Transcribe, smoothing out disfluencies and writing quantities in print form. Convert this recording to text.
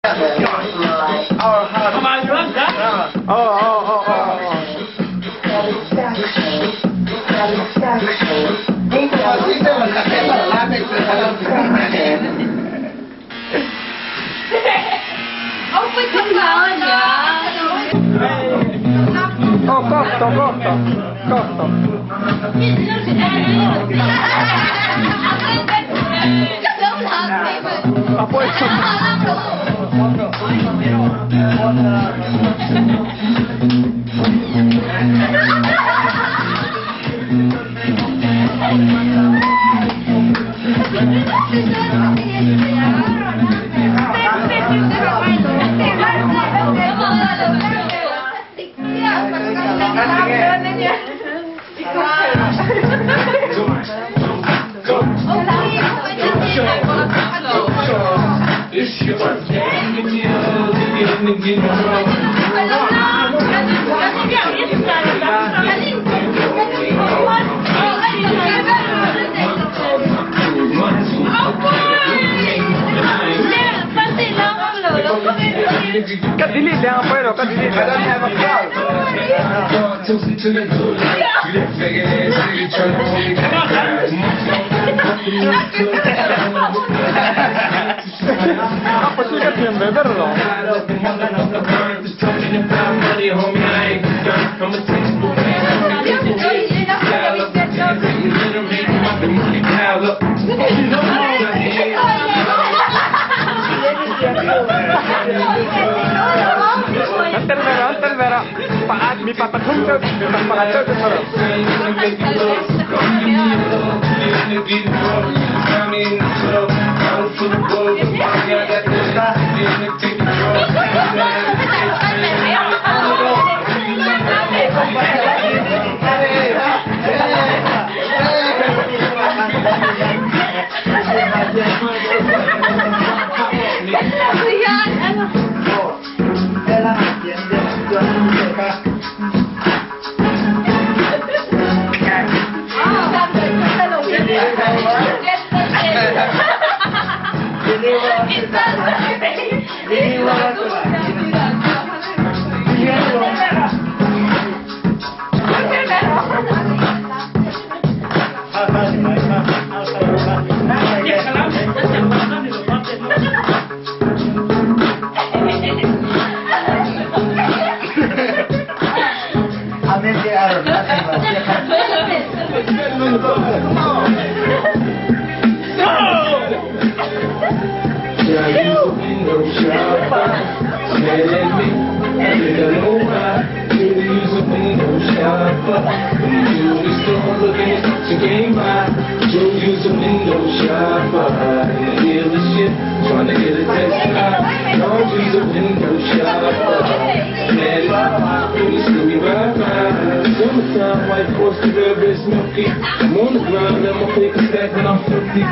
Costo. Kadili lang pero kadili. I don't have a car. Apa sih kan yang beber loh? Antel vera. Paat mi papatung ke papatung ke sana. White horse, the red is milky. I'm on the ground, and my face is stacked, and I'm filthy.